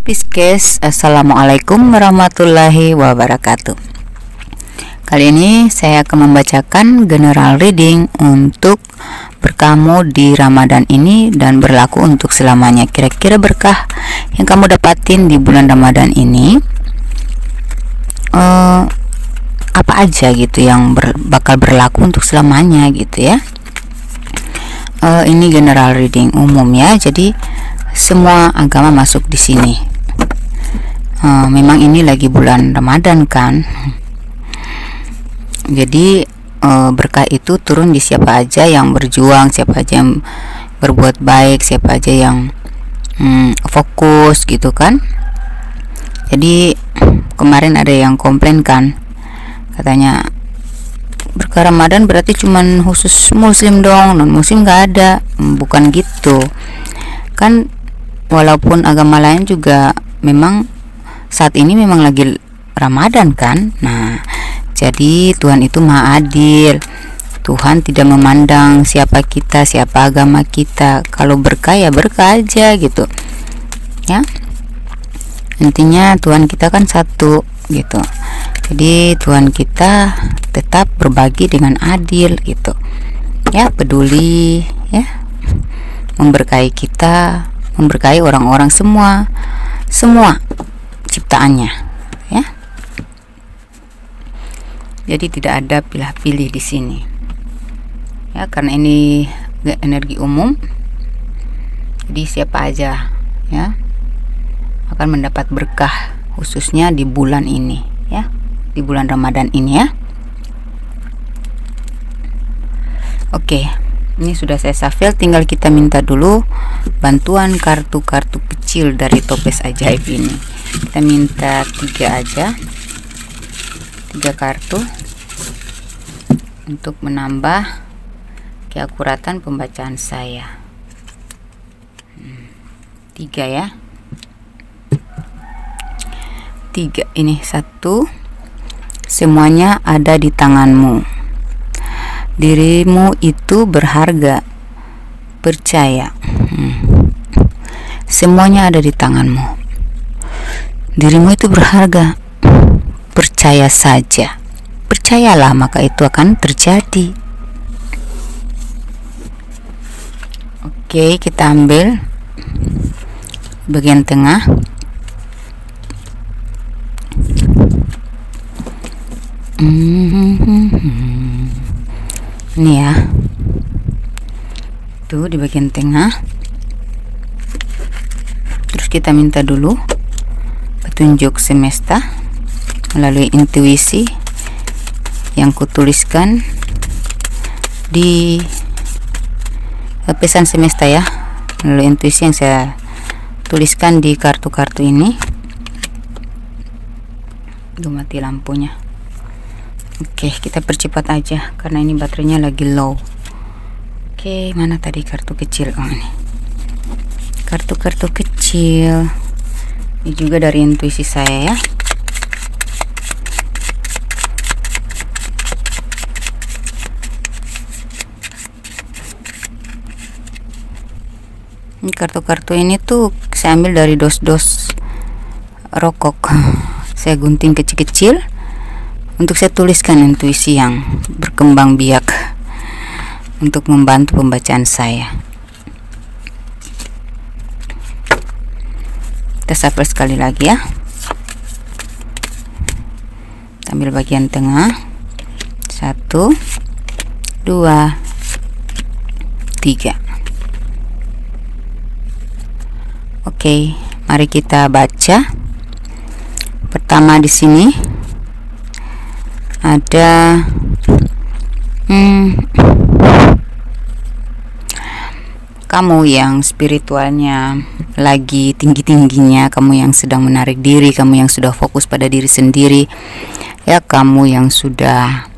Pisces, assalamualaikum warahmatullahi wabarakatuh. Kali ini saya akan membacakan general reading untuk berkamu di Ramadan ini dan berlaku untuk selamanya. Kira-kira berkah yang kamu dapatin di bulan Ramadan ini apa aja gitu yang bakal berlaku untuk selamanya gitu ya. Ini general reading umum ya, jadi semua agama masuk di sini. Memang ini lagi bulan Ramadan kan, jadi berkah itu turun di siapa aja yang berjuang, siapa aja yang berbuat baik, siapa aja yang fokus gitu kan. Jadi kemarin ada yang komplain kan, katanya berkah Ramadan berarti cuman khusus muslim dong, non muslim nggak ada. Bukan gitu kan, walaupun agama lain juga memang saat ini memang lagi Ramadan kan. Nah, jadi Tuhan itu maha adil. Tuhan tidak memandang siapa kita, siapa agama kita. Kalau berkah ya berkah aja gitu ya. Intinya Tuhan kita kan satu gitu. Jadi Tuhan kita tetap berbagi dengan adil gitu ya, peduli ya, memberkahi kita, memberkahi orang-orang semua ciptaannya ya. Jadi tidak ada pilih-pilih di sini ya, karena ini energi umum. Jadi siapa aja ya akan mendapat berkah, khususnya di bulan ini ya, di bulan Ramadan ini ya. Oke, ini sudah saya shuffle, tinggal kita minta dulu bantuan kartu-kartu kecil dari toples ajaib ini. Kita minta 3 aja, 3 kartu untuk menambah keakuratan pembacaan saya. 3 ya, 3 ini. 1, semuanya ada di tanganmu. Dirimu itu berharga, percaya. Semuanya ada di tanganmu. Dirimu itu berharga, percaya saja. Percayalah, maka itu akan terjadi. Oke, kita ambil bagian tengah. Ini ya, tuh di bagian tengah. Terus kita minta dulu petunjuk semesta melalui intuisi yang kutuliskan di pesan semesta ya, melalui intuisi yang saya tuliskan di kartu-kartu ini. Duh, mati lampunya. Oke, kita percepat aja karena ini baterainya lagi low. Oke, mana tadi kartu kecil? Oh, ini kartu-kartu kecil. Ini juga dari intuisi saya ya. Ini kartu-kartu ini tuh saya ambil dari dos-dos rokok. Saya gunting kecil-kecil untuk saya tuliskan intuisi yang berkembang biak untuk membantu pembacaan saya. Kita shuffle sekali lagi ya. Ambil bagian tengah. 1, 2, 3. Oke, mari kita baca. Pertama di sini ada kamu yang spiritualnya lagi tinggi-tingginya, kamu yang sedang menarik diri, kamu yang sudah fokus pada diri sendiri ya, kamu yang sudah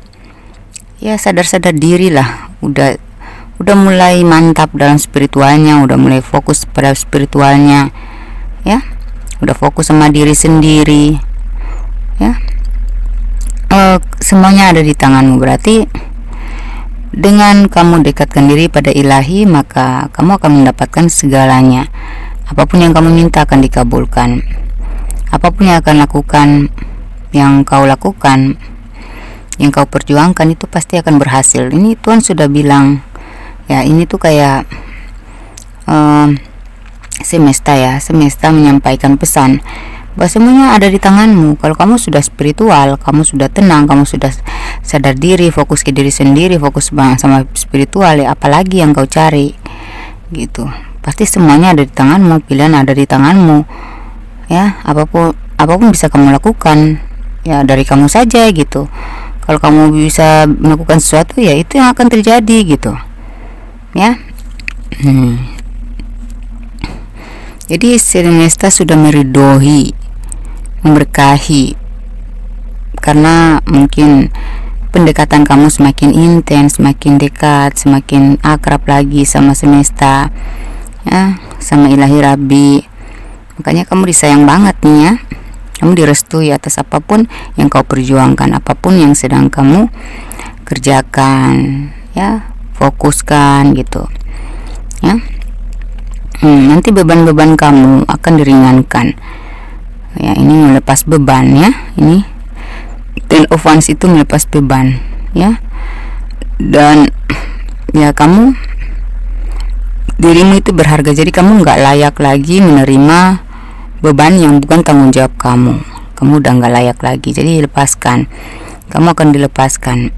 ya sadar-sadar diri lah, udah mulai mantap dalam spiritualnya, udah mulai fokus pada spiritualnya ya, udah fokus sama diri sendiri ya. Semuanya ada di tanganmu. Berarti dengan kamu dekatkan diri pada ilahi, maka kamu akan mendapatkan segalanya. Apapun yang kamu minta akan dikabulkan. Apapun yang akan kau lakukan, yang kau perjuangkan itu pasti akan berhasil. Ini Tuhan sudah bilang ya, ini tuh kayak semesta menyampaikan pesan bahwa semuanya ada di tanganmu. Kalau kamu sudah spiritual, kamu sudah tenang, kamu sudah sadar diri, fokus ke diri sendiri, fokus sama spiritual, ya apalagi yang kau cari gitu. Pasti semuanya ada di tanganmu, pilihan ada di tanganmu ya. Apapun bisa kamu lakukan ya, dari kamu saja gitu. Kalau kamu bisa melakukan sesuatu, ya itu yang akan terjadi gitu ya. Jadi semesta sudah meridoi, memberkahi, karena mungkin pendekatan kamu semakin intens, semakin dekat, semakin akrab lagi sama semesta ya, sama Ilahi Rabbi. Makanya kamu disayang banget nih ya. Kamu direstui atas apapun yang kau perjuangkan, apapun yang sedang kamu kerjakan ya, fokuskan gitu ya. Nanti beban-beban kamu akan diringankan ya. Ini melepas beban ya. Ini Ten of Wands itu melepas beban ya. Dan ya, dirimu itu berharga. Jadi kamu nggak layak lagi menerima beban yang bukan tanggung jawab kamu. Kamu udah nggak layak lagi. Jadi lepaskan. Kamu akan dilepaskan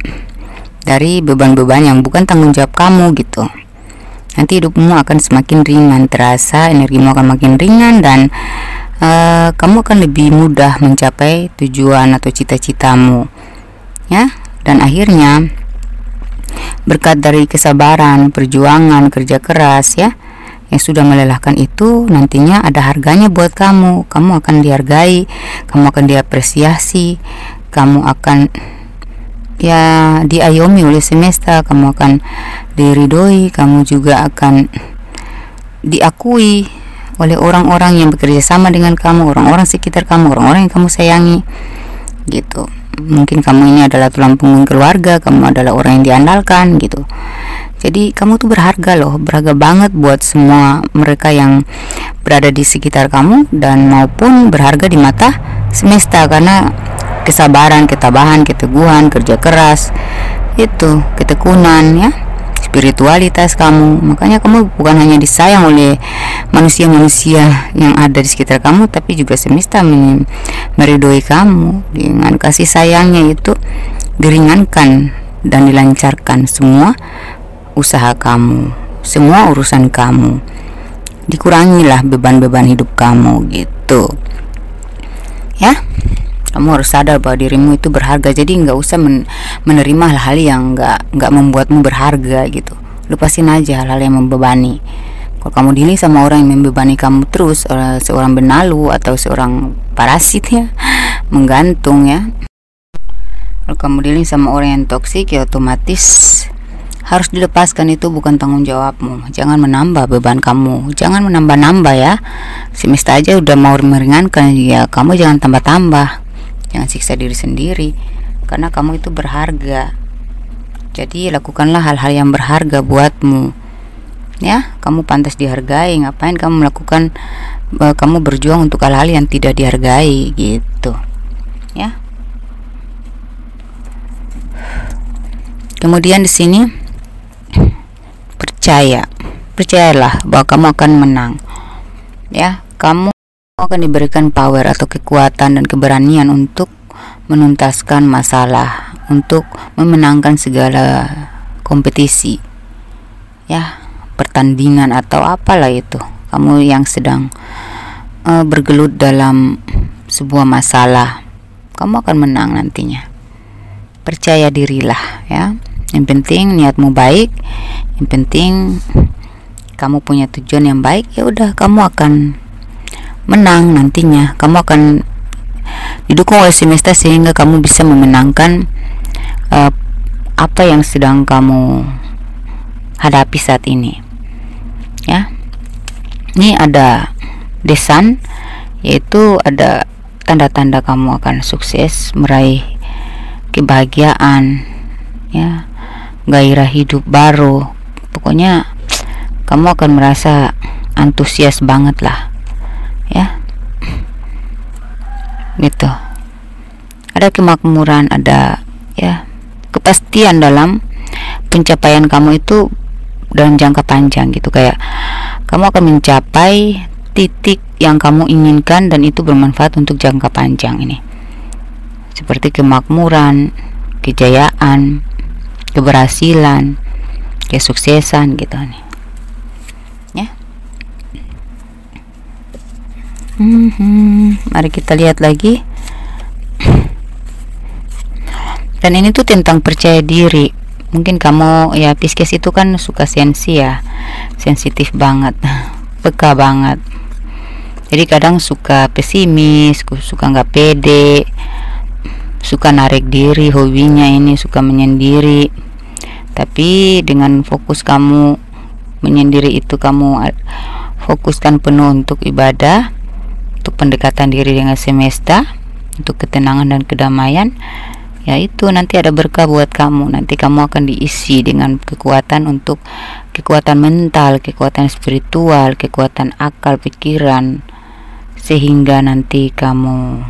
dari beban-beban yang bukan tanggung jawab kamu gitu. Nanti hidupmu akan semakin ringan terasa, energimu akan makin ringan, dan kamu akan lebih mudah mencapai tujuan atau cita-citamu ya. Dan akhirnya berkat dari kesabaran, perjuangan, kerja keras ya, yang sudah melelahkan itu, nantinya ada harganya buat kamu. Kamu akan dihargai, kamu akan diapresiasi, kamu akan ya diayomi oleh semesta, kamu akan diridhoi, kamu juga akan diakui oleh orang-orang yang bekerja sama dengan kamu, orang-orang sekitar kamu, orang-orang yang kamu sayangi gitu. Mungkin kamu ini adalah tulang punggung keluarga, kamu adalah orang yang diandalkan gitu. Jadi kamu tuh berharga loh, berharga banget buat semua mereka yang berada di sekitar kamu, dan maupun berharga di mata semesta karena kesabaran, ketabahan, keteguhan, kerja keras itu, ketekunan ya, spiritualitas kamu. Makanya kamu bukan hanya disayang oleh manusia-manusia yang ada di sekitar kamu, tapi juga semesta meridhoi kamu dengan kasih sayangnya. Itu diringankan dan dilancarkan semua usaha kamu, semua urusan kamu, dikurangilah beban-beban hidup kamu gitu ya. Kamu harus sadar bahwa dirimu itu berharga. Jadi nggak usah menerima hal-hal yang nggak membuatmu berharga gitu. Lepasin aja hal-hal yang membebani. Kalau kamu dealing sama orang yang membebani kamu terus, seorang benalu atau seorang parasit ya, menggantung ya. Kalau kamu dealing sama orang yang toksik, ya otomatis harus dilepaskan. Itu bukan tanggung jawabmu. Jangan menambah beban kamu, jangan menambah-nambah ya. Semesta aja udah mau meringankan, ya kamu jangan tambah-tambah. Jangan siksa diri sendiri, karena kamu itu berharga. Jadi lakukanlah hal-hal yang berharga buatmu ya. Kamu pantas dihargai. Ngapain kamu melakukan, kamu berjuang untuk hal-hal yang tidak dihargai gitu ya. Kemudian di sini percayalah bahwa kamu akan menang ya. Kamu akan diberikan power atau kekuatan dan keberanian untuk menuntaskan masalah, untuk memenangkan segala kompetisi ya, pertandingan atau apalah itu. Kamu yang sedang bergelut dalam sebuah masalah, kamu akan menang nantinya. Percaya dirilah ya. Yang penting niatmu baik, yang penting kamu punya tujuan yang baik, ya udah kamu akan menang nantinya. Kamu akan didukung oleh semesta sehingga kamu bisa memenangkan apa yang sedang kamu hadapi saat ini ya. Ini ada desan, yaitu ada tanda-tanda kamu akan sukses, meraih kebahagiaan ya, gairah hidup baru. Pokoknya kamu akan merasa antusias banget lah ya, gitu. Ada kemakmuran, ada ya kepastian dalam pencapaian kamu itu dalam jangka panjang gitu, kayak kamu akan mencapai titik yang kamu inginkan dan itu bermanfaat untuk jangka panjang ini, seperti kemakmuran, kejayaan, keberhasilan, kesuksesan gitu nih ya. Mari kita lihat lagi. Dan ini tuh tentang percaya diri. Mungkin kamu ya, Pisces itu kan suka sensi ya, sensitif banget, peka banget. Jadi kadang suka pesimis, suka nggak pede, suka narik diri, hobinya ini suka menyendiri. Tapi dengan fokus kamu menyendiri itu, kamu fokuskan penuh untuk ibadah, untuk pendekatan diri dengan semesta, untuk ketenangan dan kedamaian, ya itu nanti ada berkah buat kamu. Nanti kamu akan diisi dengan kekuatan, untuk kekuatan mental, kekuatan spiritual, kekuatan akal pikiran, sehingga nanti kamu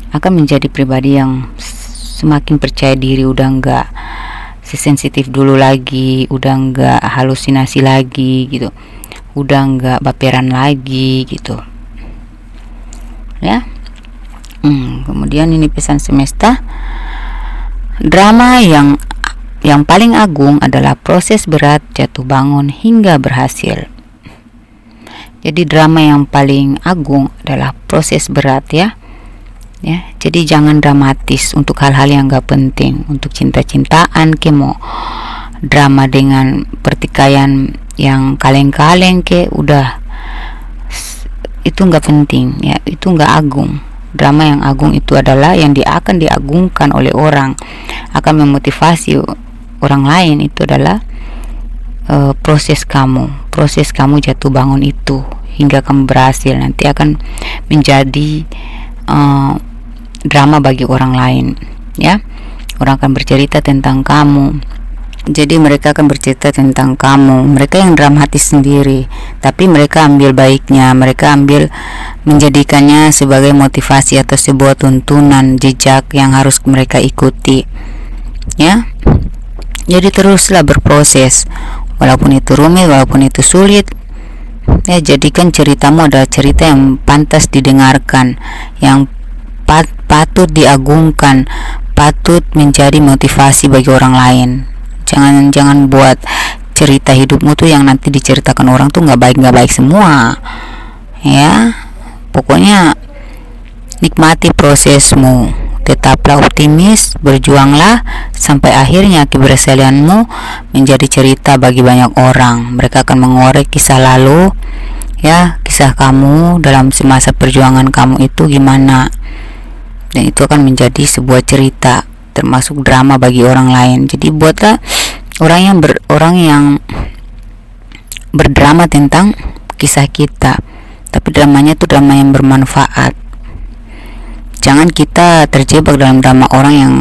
akan menjadi pribadi yang semakin percaya diri, udah enggak sesensitif dulu lagi, udah enggak halusinasi lagi gitu, udah enggak baperan lagi gitu ya. Kemudian ini pesan semesta, drama yang paling agung adalah proses berat jatuh bangun hingga berhasil. Jadi drama yang paling agung adalah proses berat ya. Jadi jangan dramatis untuk hal-hal yang gak penting, untuk cinta-cintaan mau drama dengan pertikaian yang kaleng-kaleng udah itu nggak penting ya, itu nggak agung. Drama yang agung itu adalah yang akan diagungkan oleh orang, akan memotivasi orang lain. Itu adalah proses kamu jatuh bangun itu hingga kamu berhasil, nanti akan menjadi drama bagi orang lain ya. Orang akan bercerita tentang kamu, jadi mereka akan bercerita tentang kamu. Mereka yang dramatis sendiri, tapi mereka ambil baiknya, mereka ambil menjadikannya sebagai motivasi atau sebuah tuntunan jejak yang harus mereka ikuti ya. Jadi teruslah berproses, walaupun itu rumit, walaupun itu sulit ya. Jadikan ceritamu adalah cerita yang pantas didengarkan, yang patut diagungkan, patut menjadi motivasi bagi orang lain. Jangan buat cerita hidupmu tuh yang nanti diceritakan orang tuh nggak baik semua ya. Pokoknya nikmati prosesmu, tetaplah optimis, berjuanglah sampai akhirnya keberhasilanmu menjadi cerita bagi banyak orang. Mereka akan mengorek kisah lalu ya, kisah kamu dalam semasa perjuangan kamu itu gimana, dan itu akan menjadi sebuah cerita, termasuk drama bagi orang lain. Jadi buatlah orang yang berdrama tentang kisah kita, tapi dramanya itu drama yang bermanfaat. Jangan kita terjebak dalam drama orang yang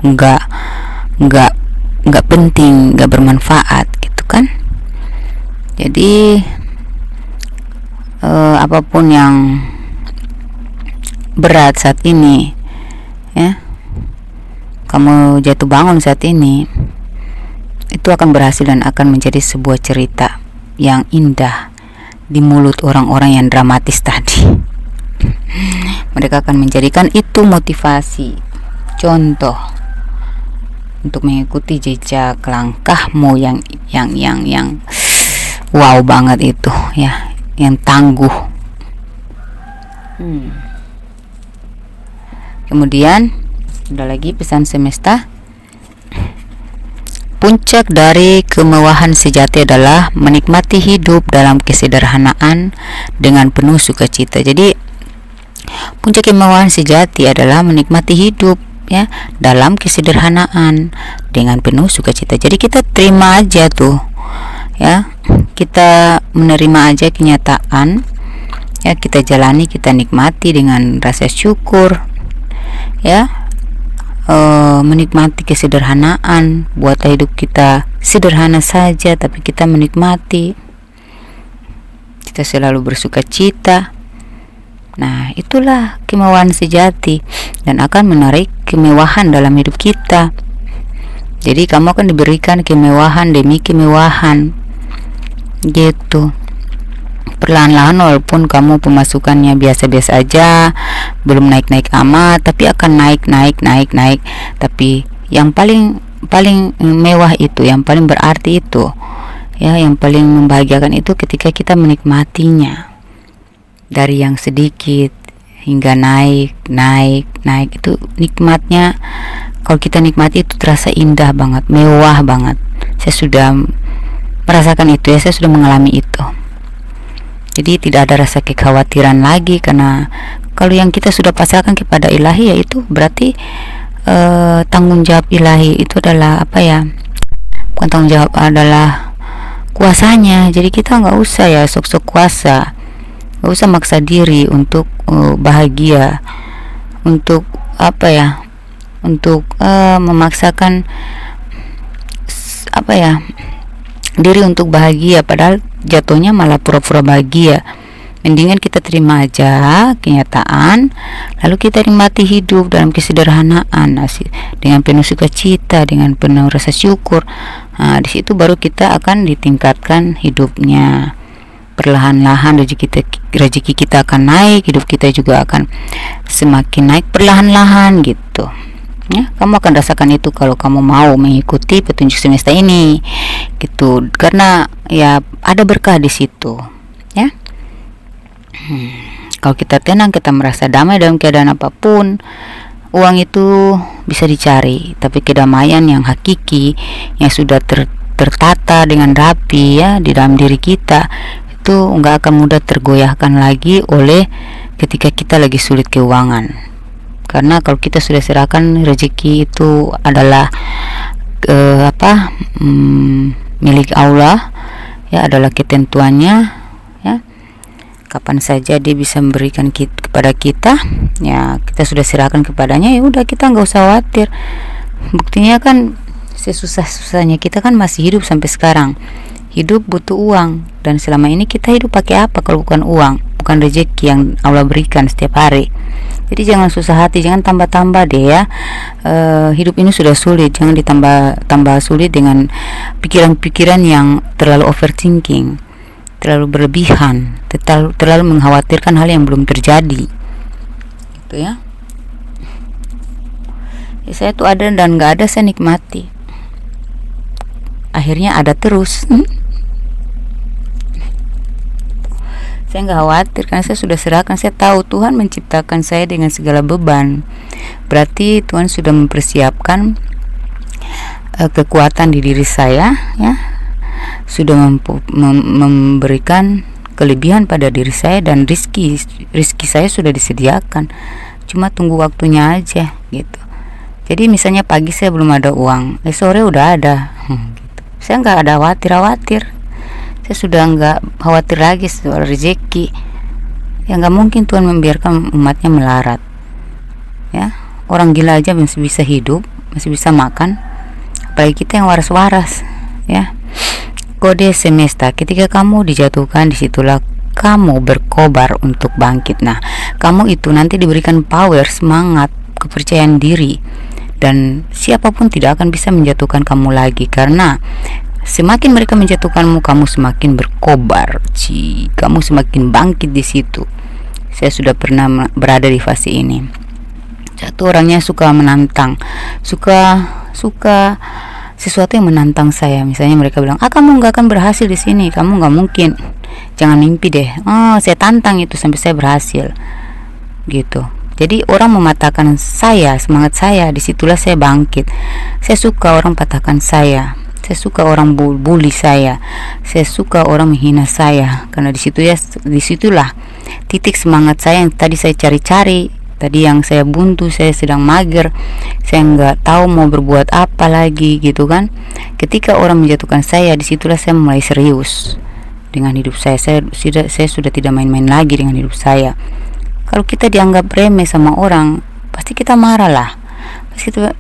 enggak penting, enggak bermanfaat gitu kan. Jadi apapun yang berat saat ini ya, kamu jatuh bangun saat ini, itu akan berhasil dan akan menjadi sebuah cerita yang indah di mulut orang-orang yang dramatis tadi. Mereka akan menjadikan itu motivasi, contoh untuk mengikuti jejak langkahmu yang wow banget itu ya, yang tangguh. Kemudian ada lagi pesan semesta, puncak dari kemewahan sejati adalah menikmati hidup dalam kesederhanaan dengan penuh sukacita. Jadi puncak kemewahan sejati adalah menikmati hidup ya dalam kesederhanaan dengan penuh sukacita. Jadi kita terima aja tuh ya, kita menerima aja kenyataan ya, kita jalani, kita nikmati dengan rasa syukur ya. Menikmati kesederhanaan, buatlah hidup kita sederhana saja tapi kita menikmati kita selalu bersuka cita. Nah, itulah kemewahan sejati dan akan menarik kemewahan dalam hidup kita. Jadi kamu akan diberikan kemewahan demi kemewahan gitu. Perlahan-lahan, walaupun kamu pemasukannya biasa-biasa aja, belum naik-naik amat, tapi akan naik. Tapi yang paling mewah itu, yang paling berarti itu, ya, yang paling membahagiakan itu ketika kita menikmatinya. Dari yang sedikit hingga naik itu nikmatnya. Kalau kita nikmati itu terasa indah banget, mewah banget. Saya sudah merasakan itu ya, saya sudah mengalami itu. Jadi tidak ada rasa kekhawatiran lagi, karena kalau yang kita sudah pasrahkan kepada ilahi, yaitu berarti tanggung jawab ilahi itu adalah apa ya, bukan tanggung jawab, adalah kuasanya. Jadi kita nggak usah ya sok-sok kuasa, nggak usah maksa diri untuk bahagia, untuk apa ya, untuk memaksakan apa ya, diri untuk bahagia, padahal jatuhnya malah pura-pura bahagia. Mendingan kita terima aja kenyataan, lalu kita nikmati hidup dalam kesederhanaan, dengan penuh sukacita, dengan penuh rasa syukur. Nah, di situ baru kita akan ditingkatkan hidupnya. Perlahan-lahan rezeki kita akan naik, hidup kita juga akan semakin naik perlahan-lahan gitu. Ya, kamu akan rasakan itu kalau kamu mau mengikuti petunjuk semesta ini gitu, karena ya ada berkah di situ ya. Kalau kita tenang, kita merasa damai dalam keadaan apapun, uang itu bisa dicari, tapi kedamaian yang hakiki, yang sudah tertata dengan rapi ya di dalam diri kita, itu nggak akan mudah tergoyahkan lagi oleh ketika kita lagi sulit keuangan. Karena kalau kita sudah serahkan rezeki itu adalah milik Allah ya, adalah ketentuannya ya, kapan saja dia bisa memberikan kepada kita ya, kita sudah serahkan kepadanya, ya udah, kita nggak usah khawatir. Buktinya kan sesusah-susahnya kita kan masih hidup sampai sekarang. Hidup butuh uang, dan selama ini kita hidup pakai apa kalau bukan uang, bukan rezeki yang Allah berikan setiap hari. Jadi jangan susah hati, jangan tambah-tambah deh ya. Hidup ini sudah sulit, jangan ditambah sulit dengan pikiran-pikiran yang terlalu overthinking, terlalu berlebihan, terlalu mengkhawatirkan hal yang belum terjadi. Gitu ya. Saya tuh ada dan nggak ada, saya nikmati. Akhirnya ada terus. Saya nggak khawatir karena saya sudah serahkan. Saya tahu Tuhan menciptakan saya dengan segala beban. Berarti Tuhan sudah mempersiapkan kekuatan di diri saya ya, sudah memberikan kelebihan pada diri saya, dan rizki saya sudah disediakan, cuma tunggu waktunya aja gitu. Jadi misalnya pagi saya belum ada uang, sore udah ada gitu. Saya nggak ada khawatir. Saya sudah nggak khawatir lagi soal rezeki. Ya nggak mungkin Tuhan membiarkan umatnya melarat ya. Orang gila aja masih bisa hidup, masih bisa makan, apalagi kita yang waras-waras ya. Kode semesta, ketika kamu dijatuhkan, disitulah kamu berkobar untuk bangkit. Nah, kamu itu nanti diberikan power, semangat, kepercayaan diri, dan siapapun tidak akan bisa menjatuhkan kamu lagi, karena semakin mereka menjatuhkanmu, kamu semakin berkobar, kamu semakin bangkit di situ. Saya sudah pernah berada di fase ini. Satu orangnya suka menantang, suka sesuatu yang menantang saya. Misalnya mereka bilang, kamu nggak akan berhasil di sini, kamu nggak mungkin, jangan mimpi deh. Saya tantang itu sampai saya berhasil, gitu. Jadi orang mematahkan saya, semangat saya, disitulah saya bangkit. Saya suka orang patahkan saya. Saya suka orang bully saya suka orang menghina saya, karena disitulah titik semangat saya yang tadi saya cari-cari, tadi yang saya buntu, saya sedang mager, saya nggak tahu mau berbuat apa lagi gitu kan. Ketika orang menjatuhkan saya, disitulah saya mulai serius dengan hidup saya. Saya sudah tidak main-main lagi dengan hidup saya. Kalau kita dianggap remeh sama orang, pasti kita marah lah, pasti kita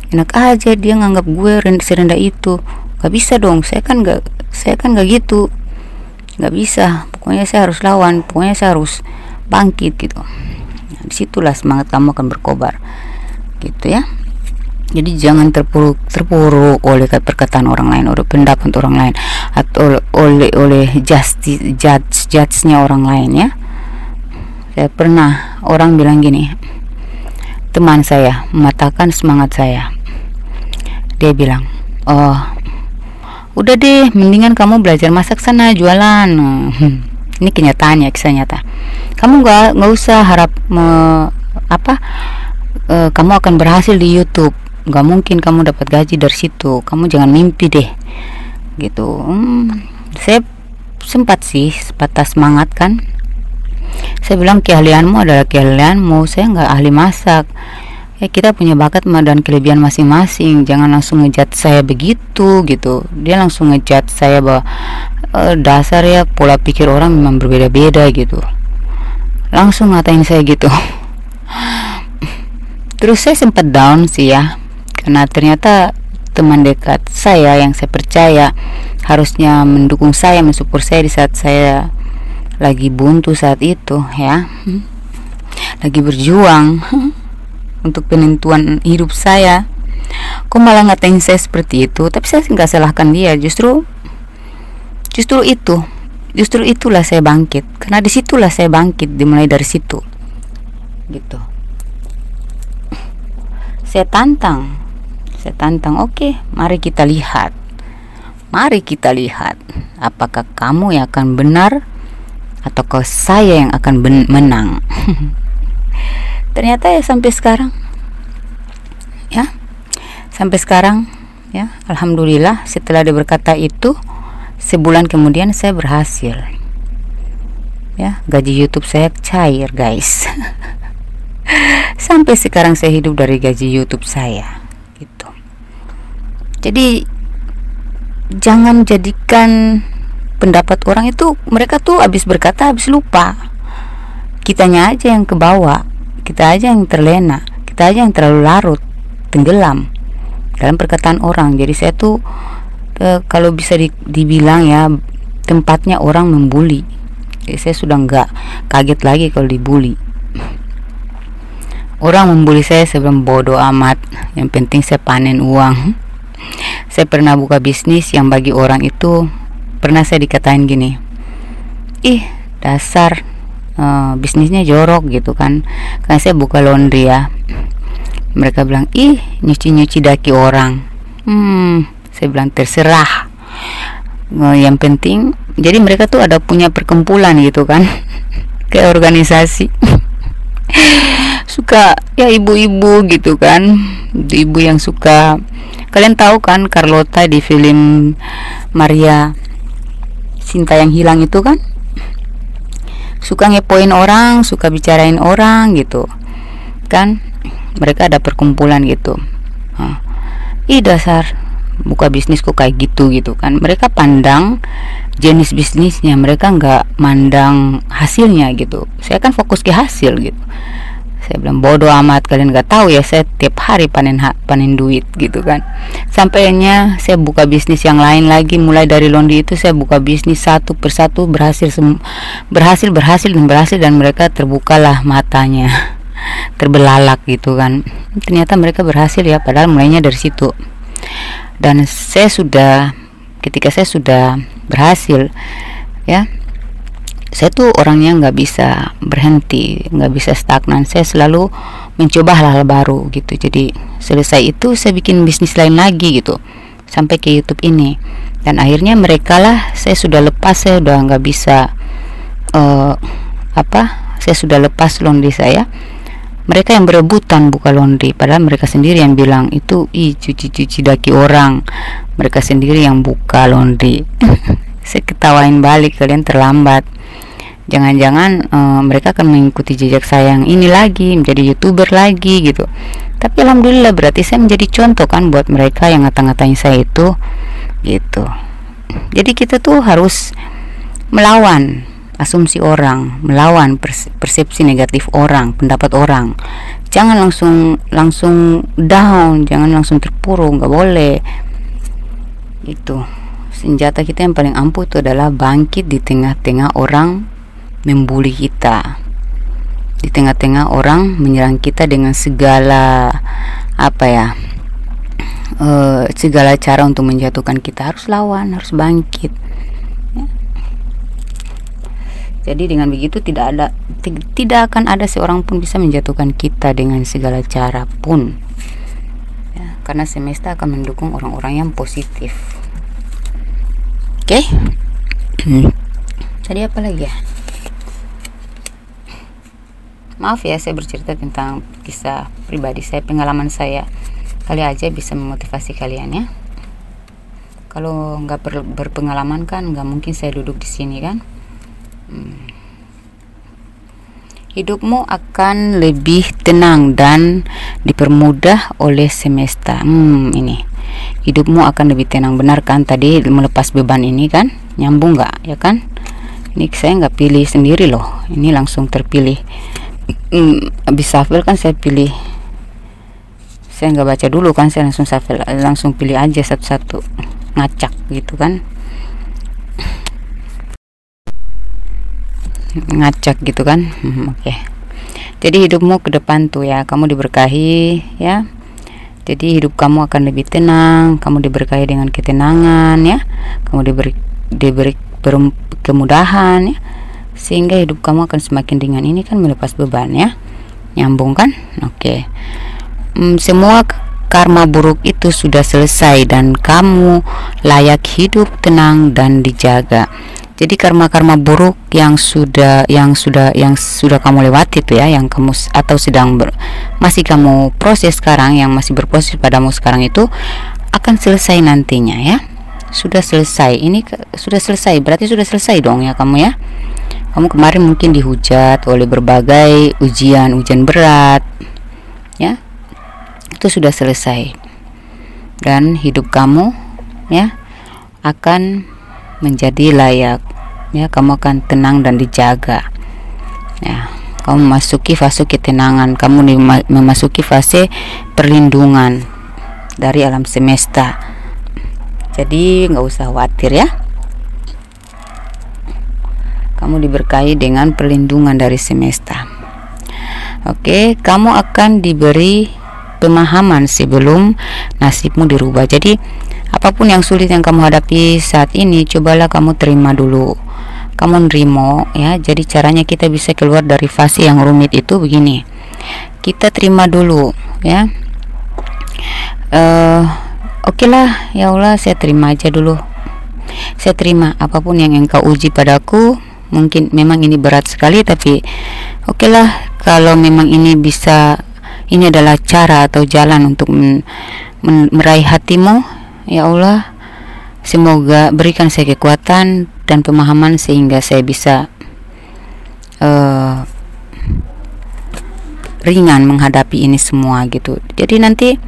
enak aja dia nganggap gue serendah itu. Gak bisa dong, saya kan gak gitu. nggak bisa, pokoknya saya harus lawan, pokoknya saya harus bangkit gitu. Nah, disitulah semangat kamu akan berkobar gitu ya. Jadi jangan terpuruk oleh perkataan orang lain, oleh pendapat orang lain, atau oleh judge-nya orang lain ya. Saya pernah orang bilang gini, teman saya mematahkan semangat saya. Dia bilang, oh udah deh, mendingan kamu belajar masak sana, jualan. Ini kenyataannya, kisah nyata. Kamu nggak usah harap kamu akan berhasil di YouTube. Nggak mungkin kamu dapat gaji dari situ. Kamu jangan mimpi deh, gitu. Saya sempat sih patah semangat kan. Saya bilang keahlianmu adalah keahlianmu. Saya nggak ahli masak. Ya kita punya bakat dan kelebihan masing-masing. Jangan langsung ngejat saya begitu gitu. Dia langsung ngejat saya bahwa dasar ya pola pikir orang memang berbeda-beda gitu. Langsung ngatain saya gitu. Terus saya sempat down sih ya, karena ternyata teman dekat saya yang saya percaya harusnya mendukung saya, mensupport saya di saat saya lagi buntu saat itu ya, lagi berjuang untuk penentuan hidup saya, kok malah ngatain saya seperti itu. Tapi saya nggak salahkan dia, justru itulah saya bangkit, karena disitulah saya bangkit, dimulai dari situ gitu. Saya tantang, oke, mari kita lihat apakah kamu yang akan benar ataukah saya yang akan menang. Ternyata ya sampai sekarang ya, alhamdulillah, setelah dia berkata itu, sebulan kemudian saya berhasil ya, gaji YouTube saya cair guys. Sampai sekarang saya hidup dari gaji YouTube saya gitu. Jadi jangan jadikan pendapat orang itu, mereka tuh habis berkata habis lupa. Kitanya aja yang kebawa, kita aja yang terlena, kita aja yang terlalu larut, tenggelam dalam perkataan orang. Jadi saya tuh kalau bisa dibilang ya, tempatnya orang membuli. Jadi saya sudah nggak kaget lagi kalau dibully. Orang membuli saya bilang bodoh amat, yang penting saya panen uang. Saya pernah buka bisnis yang bagi orang itu pernah saya dikatain gini, ih dasar bisnisnya jorok gitu kan, karena saya buka laundry ya. Mereka bilang, ih nyuci daki orang. Saya bilang terserah, yang penting. Jadi mereka tuh ada punya perkumpulan gitu kan, kayak organisasi. Suka ya ibu-ibu gitu kan, ibu yang suka, kalian tahu kan Carlota di film Maria Cinta yang Hilang itu kan, suka ngepoin orang, suka bicarain orang gitu kan. Mereka ada perkumpulan gitu. Ih dasar buka bisnis kok kayak gitu kan. Mereka pandang jenis bisnisnya, mereka nggak mandang hasilnya gitu. Saya kan fokus ke hasil gitu. Saya bilang bodoh amat, kalian nggak tahu ya, saya tiap hari panen duit gitu kan. Sampainya saya buka bisnis yang lain lagi, mulai dari laundry itu saya buka bisnis satu persatu, berhasil dan mereka terbukalah matanya, terbelalak gitu kan. Ternyata mereka berhasil ya, padahal mulainya dari situ. Dan ketika saya sudah berhasil ya, saya tuh orangnya nggak bisa berhenti, nggak bisa stagnan. Saya selalu mencoba hal-hal baru gitu. Jadi selesai itu saya bikin bisnis lain lagi gitu, sampai ke YouTube ini. Dan akhirnya saya sudah lepas, saya udah nggak bisa saya sudah lepas laundry saya. Mereka yang berebutan buka laundry, padahal mereka sendiri yang bilang itu cuci daki orang. Mereka sendiri yang buka laundry. Saya ketawain balik, kalian terlambat. Jangan-jangan mereka akan mengikuti jejak saya yang ini lagi, menjadi YouTuber lagi gitu. Tapi alhamdulillah berarti saya menjadi contoh kan buat mereka yang ngata-ngatain saya itu gitu. Jadi kita tuh harus melawan asumsi orang, melawan persepsi negatif orang, pendapat orang. Jangan langsung down, jangan langsung terpuruk, nggak boleh. Itu senjata kita yang paling ampuh itu adalah bangkit di tengah-tengah orang membuli kita, di tengah-tengah orang menyerang kita dengan segala segala cara untuk menjatuhkan kita. Harus lawan, harus bangkit ya. Jadi dengan begitu tidak akan ada seorang pun bisa menjatuhkan kita dengan segala cara pun ya, karena semesta akan mendukung orang-orang yang positif. Oke. Jadi apa lagi ya? Maaf ya, saya bercerita tentang kisah pribadi saya, pengalaman saya. Kali aja bisa memotivasi kalian ya. Kalau nggak berpengalaman kan nggak mungkin saya duduk di sini kan. Hidupmu akan lebih tenang dan dipermudah oleh semesta. Ini hidupmu akan lebih tenang, benar kan? Tadi melepas beban ini kan, nyambung nggak ya kan? Ini saya nggak pilih sendiri loh, ini langsung terpilih. Habis shuffle kan saya pilih, saya nggak baca dulu kan, saya langsung shuffle, langsung pilih aja satu-satu, ngacak gitu kan, ngacak gitu kan. Oke. Jadi hidupmu ke depan tuh ya, kamu diberkahi ya. Jadi hidup kamu akan lebih tenang, kamu diberkahi dengan ketenangan ya, kamu diberi kemudahan ya, sehingga hidup kamu akan semakin ringan. Ini kan melepas beban ya, nyambung kan? Oke. Semua karma buruk itu sudah selesai dan kamu layak hidup tenang dan dijaga. Jadi karma-karma buruk yang sudah kamu lewati itu ya, yang kamu atau masih kamu proses sekarang, yang masih berproses padamu sekarang itu akan selesai nantinya ya. Sudah selesai. Ini sudah selesai, berarti sudah selesai dong ya kamu ya. Kamu kemarin mungkin dihujat oleh berbagai ujian berat ya. Itu sudah selesai. Dan hidup kamu ya akan menjadi layak ya, kamu akan tenang dan dijaga ya. Kamu memasuki fase ketenangan, kamu memasuki fase perlindungan dari alam semesta. Jadi nggak usah khawatir ya, kamu diberkahi dengan perlindungan dari semesta. Oke, kamu akan diberi pemahaman sebelum nasibmu dirubah. Jadi apapun yang sulit yang kamu hadapi saat ini, cobalah kamu terima dulu, kamu nerimo ya. Jadi caranya kita bisa keluar dari fase yang rumit itu begini, kita terima dulu ya. Oke lah, ya Allah, saya terima aja dulu, saya terima apapun yang engkau uji padaku. Mungkin memang ini berat sekali, tapi oke lah, kalau memang ini adalah cara atau jalan untuk meraih hatimu, ya Allah, semoga berikan saya kekuatan dan pemahaman sehingga saya bisa ringan menghadapi ini semua gitu. Jadi nanti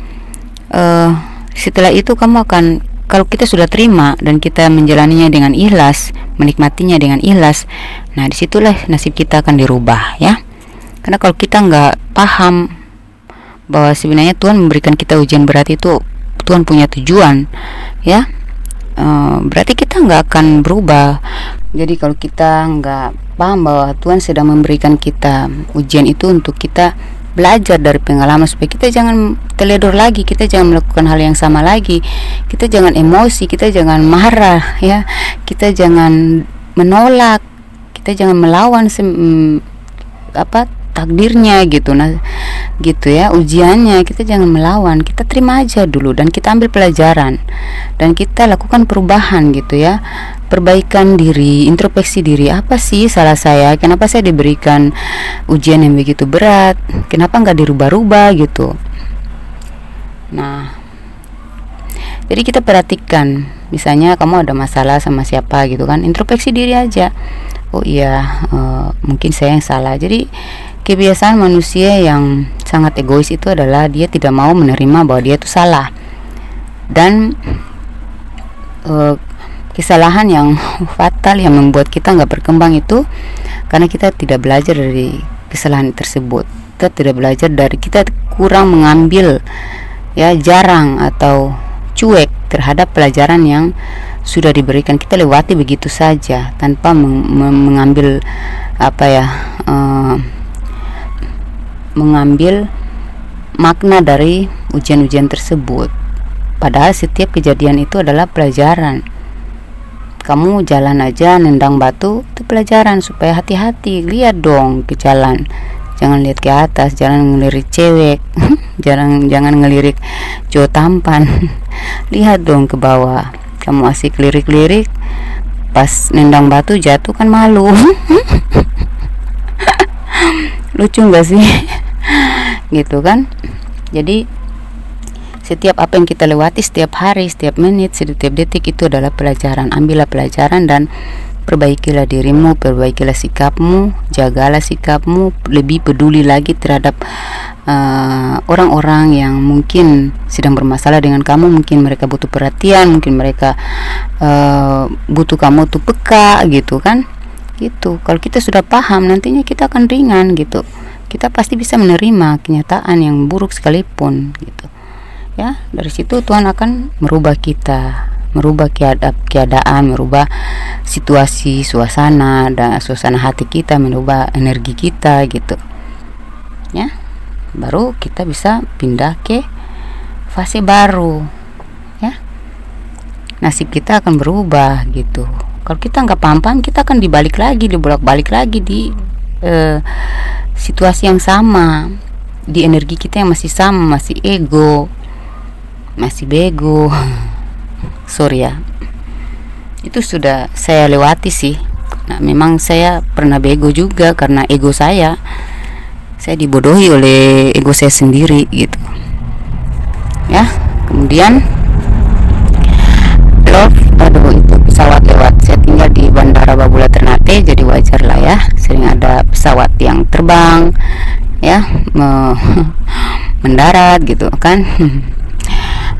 setelah itu kamu akan, kalau kita sudah terima dan kita menjalaninya dengan ikhlas, menikmatinya dengan ikhlas, nah disitulah nasib kita akan dirubah ya. Karena kalau kita nggak paham bahwa sebenarnya Tuhan memberikan kita ujian berat itu, Tuhan punya tujuan ya, berarti kita nggak akan berubah. Jadi kalau kita nggak paham bahwa Tuhan sedang memberikan kita ujian itu untuk kita belajar dari pengalaman, supaya kita jangan teledor lagi, kita jangan melakukan hal yang sama lagi, kita jangan emosi, kita jangan marah ya, kita jangan menolak, kita jangan melawan takdirnya gitu. Nah gitu ya, ujiannya kita jangan melawan, kita terima aja dulu dan kita ambil pelajaran dan kita lakukan perubahan gitu ya, perbaikan diri, introspeksi diri. Apa sih salah saya, kenapa saya diberikan ujian yang begitu berat, kenapa nggak dirubah-rubah gitu. Nah jadi kita perhatikan, misalnya kamu ada masalah sama siapa gitu kan, introspeksi diri aja. Oh iya, mungkin saya yang salah. Jadi kebiasaan manusia yang sangat egois itu adalah dia tidak mau menerima bahwa dia itu salah. Dan kesalahan yang fatal yang membuat kita nggak berkembang itu karena kita tidak belajar dari kesalahan tersebut. Kita tidak belajar dari, kita kurang mengambil ya, jarang atau cuek terhadap pelajaran yang sudah diberikan. Kita lewati begitu saja tanpa mengambil mengambil makna dari ujian-ujian tersebut. Padahal setiap kejadian itu adalah pelajaran. Kamu jalan aja nendang batu, itu pelajaran supaya hati-hati. Lihat dong ke jalan, jangan lihat ke atas, jangan ngelirik cewek jangan ngelirik cowok tampan lihat dong ke bawah. Kamu asik lirik-lirik, pas nendang batu jatuh kan malu lucu nggak sih gitu kan. Jadi setiap apa yang kita lewati setiap hari, setiap menit, setiap detik itu adalah pelajaran. Ambillah pelajaran dan perbaikilah dirimu, perbaikilah sikapmu, jagalah sikapmu, lebih peduli lagi terhadap orang-orang yang mungkin sedang bermasalah dengan kamu. Mungkin mereka butuh perhatian, mungkin mereka butuh kamu tuh peka gitu kan. Gitu. Kalau kita sudah paham, nantinya kita akan ringan gitu. Kita pasti bisa menerima kenyataan yang buruk sekalipun gitu. Ya, dari situ Tuhan akan merubah kita, merubah keadaan, merubah situasi, suasana dan suasana hati kita, merubah energi kita gitu. Ya, baru kita bisa pindah ke fase baru. Ya, nasib kita akan berubah gitu. Kalau kita nggak paham-paham, kita akan dibolak-balik lagi di situasi yang sama, di energi kita yang masih sama, masih ego, masih bego. Sorry ya, itu sudah saya lewati sih. Nah, memang saya pernah bego juga karena ego saya dibodohi oleh ego saya sendiri gitu ya. Kemudian love, aduh itu pesawat lewat. Saya tinggal di Bandara Babula Ternate, jadi wajar lah ya, sering ada pesawat yang terbang ya, mendarat gitu kan.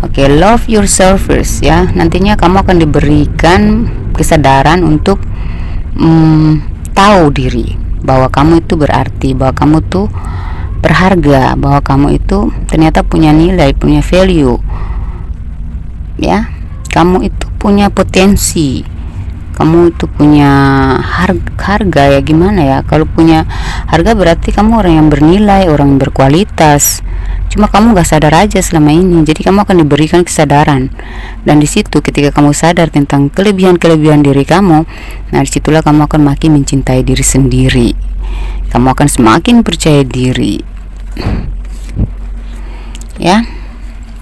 Oke, love yourself first ya. Nantinya kamu akan diberikan kesadaran untuk tahu diri, bahwa kamu itu berarti, bahwa kamu tuh berharga, bahwa kamu itu ternyata punya nilai, punya value ya. Kamu itu punya potensi, kamu itu punya harga ya. Gimana ya, kalau punya harga berarti kamu orang yang bernilai, orang yang berkualitas. Cuma kamu gak sadar aja selama ini. Jadi kamu akan diberikan kesadaran, dan di situ ketika kamu sadar tentang kelebihan-kelebihan diri kamu, nah disitulah kamu akan makin mencintai diri sendiri. Kamu akan semakin percaya diri ya,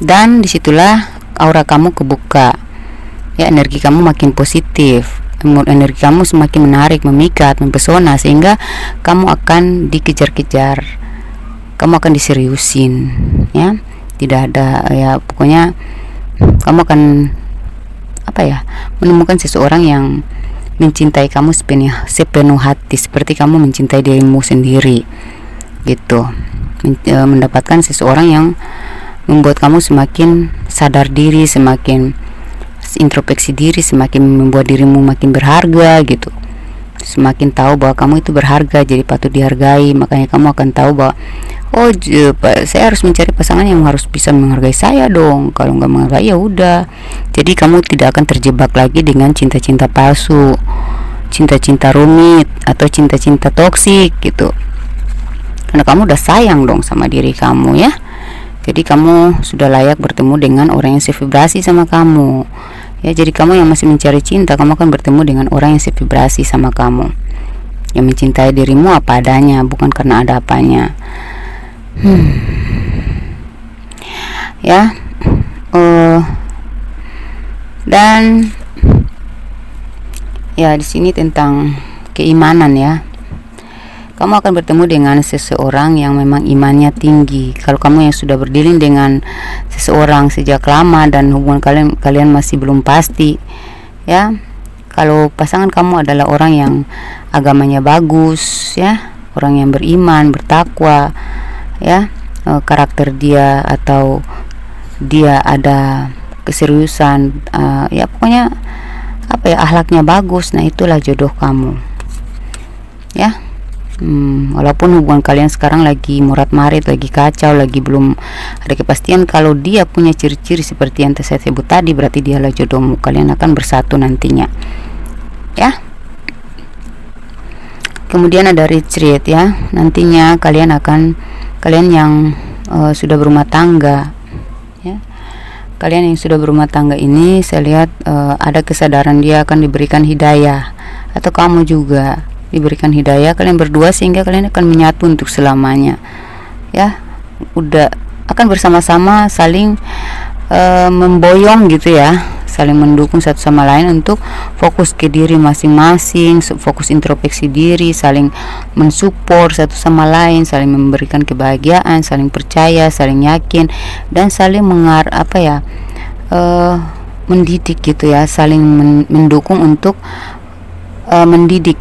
dan disitulah aura kamu kebuka ya, energi kamu makin positif, energi kamu semakin menarik, memikat, mempesona, sehingga kamu akan dikejar-kejar, kamu akan diseriusin ya. Tidak ada ya, pokoknya kamu akan menemukan seseorang yang mencintai kamu sepenuh hati, seperti kamu mencintai dirimu sendiri gitu. Mendapatkan seseorang yang membuat kamu semakin sadar diri, semakin introspeksi diri, semakin membuat dirimu makin berharga gitu. Semakin tahu bahwa kamu itu berharga, jadi patut dihargai. Makanya kamu akan tahu bahwa saya harus mencari pasangan yang harus bisa menghargai saya dong. Kalau nggak menghargai ya udah. Jadi kamu tidak akan terjebak lagi dengan cinta-cinta palsu, cinta-cinta rumit, atau cinta-cinta toksik gitu. Karena kamu udah sayang dong sama diri kamu ya. Jadi kamu sudah layak bertemu dengan orang yang sevibrasi sama kamu ya. Jadi kamu yang masih mencari cinta, kamu akan bertemu dengan orang yang sevibrasi sama kamu, yang mencintai dirimu apa adanya, bukan karena ada apanya. Ya, dan ya di sini tentang keimanan ya. Kamu akan bertemu dengan seseorang yang memang imannya tinggi. Kalau kamu yang sudah berdilin dengan seseorang sejak lama dan hubungan kalian masih belum pasti ya, kalau pasangan kamu adalah orang yang agamanya bagus ya, orang yang beriman, bertakwa ya, karakter dia atau dia ada keseriusan ya, pokoknya akhlaknya bagus, nah itulah jodoh kamu ya. Walaupun hubungan kalian sekarang lagi morat-marit, lagi kacau, lagi belum ada kepastian, kalau dia punya ciri-ciri seperti yang saya sebut tadi, berarti dialah jodohmu. Kalian akan bersatu nantinya, ya. Kemudian ada retreat, ya. Nantinya kalian yang sudah berumah tangga, ya. Kalian yang sudah berumah tangga ini, saya lihat ada kesadaran dia akan diberikan hidayah, atau kamu juga diberikan hidayah, kalian berdua, sehingga kalian akan menyatu untuk selamanya, ya. Udah akan bersama-sama saling memboyong gitu ya, saling mendukung satu sama lain untuk fokus ke diri masing-masing, fokus introspeksi diri, saling mensupport satu sama lain, saling memberikan kebahagiaan, saling percaya, saling yakin, dan saling mendidik gitu ya, saling mendukung untuk mendidik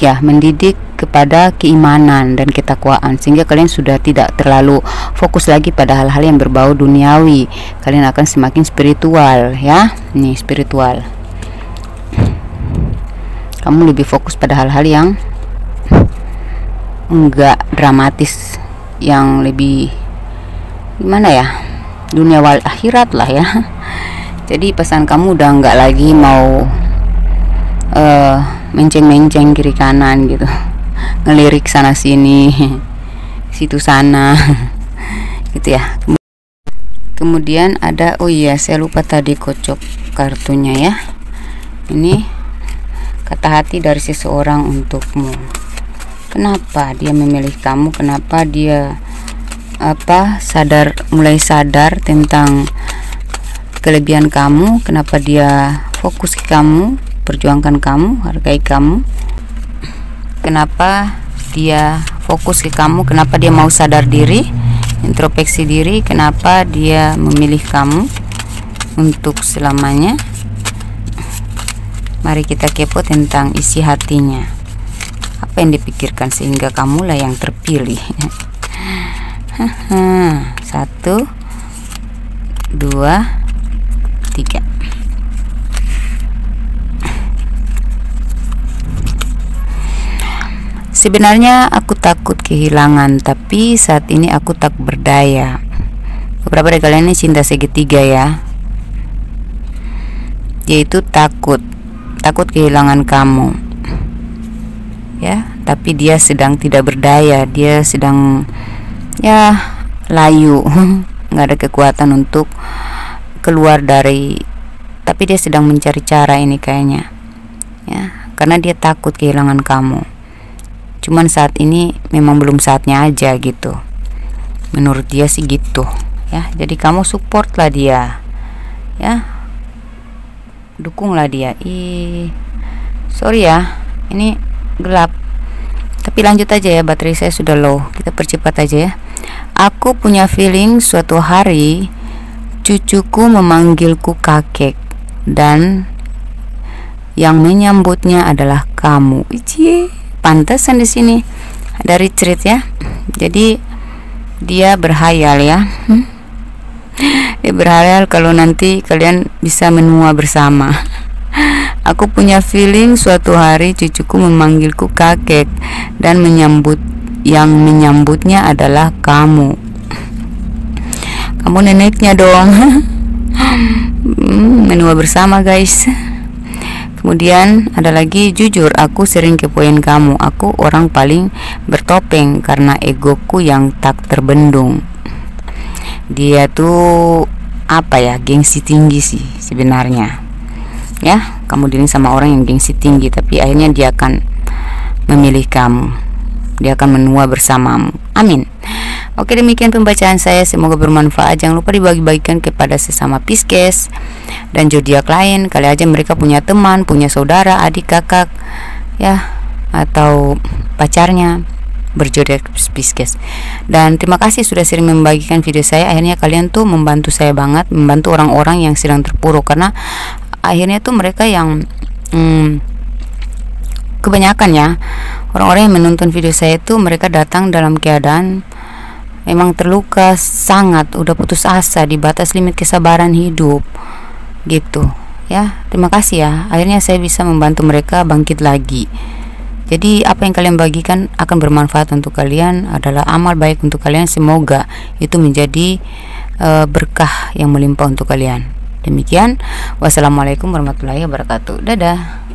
kepada keimanan dan ketakwaan, sehingga kalian sudah tidak terlalu fokus lagi pada hal-hal yang berbau duniawi. Kalian akan semakin spiritual, ya. Nih, spiritual. Kamu lebih fokus pada hal-hal yang enggak dramatis, yang lebih gimana ya, dunia wal akhirat lah ya. Jadi pesan kamu udah enggak lagi mau menceng-menceng kiri kanan gitu, ngelirik sana sini, situ sana gitu ya. Kemudian ada, oh iya saya lupa tadi kocok kartunya ya. Ini kata hati dari seseorang untukmu. Kenapa dia memilih kamu? Kenapa dia mulai sadar tentang kelebihan kamu? Kenapa dia fokus ke kamu, perjuangkan kamu, hargai kamu? Kenapa dia fokus ke kamu? Kenapa dia mau sadar diri, introspeksi diri? Kenapa dia memilih kamu untuk selamanya? Mari kita kepo tentang isi hatinya. Apa yang dipikirkan sehingga kamulah yang terpilih? 1, 2, 3. Sebenarnya aku takut kehilangan, tapi saat ini aku tak berdaya. Beberapa dari kalian ini cinta segitiga ya, yaitu takut kehilangan kamu, ya. Tapi dia sedang tidak berdaya, dia sedang ya layu, nggak ada kekuatan untuk keluar dari. Tapi dia sedang mencari cara ini kayaknya, ya, karena dia takut kehilangan kamu. Cuman saat ini memang belum saatnya aja gitu, menurut dia sih gitu ya. Jadi kamu support lah dia, ya, dukunglah dia. Sorry ya, ini gelap, tapi lanjut aja ya, baterai saya sudah low, kita percepat aja ya. Aku punya feeling suatu hari cucuku memanggilku kakek, dan yang menyambutnya adalah kamu. Cie, pantesan di sini ada retreat ya. Jadi dia berhayal ya. Dia berhayal kalau nanti kalian bisa menua bersama. Aku punya feeling suatu hari cucuku memanggilku kakek, dan yang menyambutnya adalah kamu. Kamu neneknya dong. Menua bersama guys. Kemudian ada lagi, jujur aku sering kepoin kamu. Aku orang paling bertopeng karena egoku yang tak terbendung. Dia tuh gengsi tinggi sih sebenarnya ya. Kamu dealing sama orang yang gengsi tinggi, tapi akhirnya dia akan memilih kamu, dia akan menua bersamamu. Amin. Oke, demikian pembacaan saya, semoga bermanfaat. Jangan lupa dibagi-bagikan kepada sesama Pisces dan zodiak lain. Kali aja mereka punya teman, punya saudara, adik, kakak ya, atau pacarnya berzodiak Pisces. Dan terima kasih sudah sering membagikan video saya. Akhirnya kalian tuh membantu saya banget, membantu orang-orang yang sedang terpuruk, karena akhirnya tuh mereka yang kebanyakan ya, orang-orang yang menonton video saya itu mereka datang dalam keadaan memang terluka sangat, udah putus asa, di batas limit kesabaran hidup gitu ya. Terima kasih ya, akhirnya saya bisa membantu mereka bangkit lagi Jadi apa yang kalian bagikan akan bermanfaat untuk kalian, adalah amal baik untuk kalian. Semoga itu menjadi berkah yang melimpah untuk kalian. Demikian, wassalamualaikum warahmatullahi wabarakatuh. Dadah.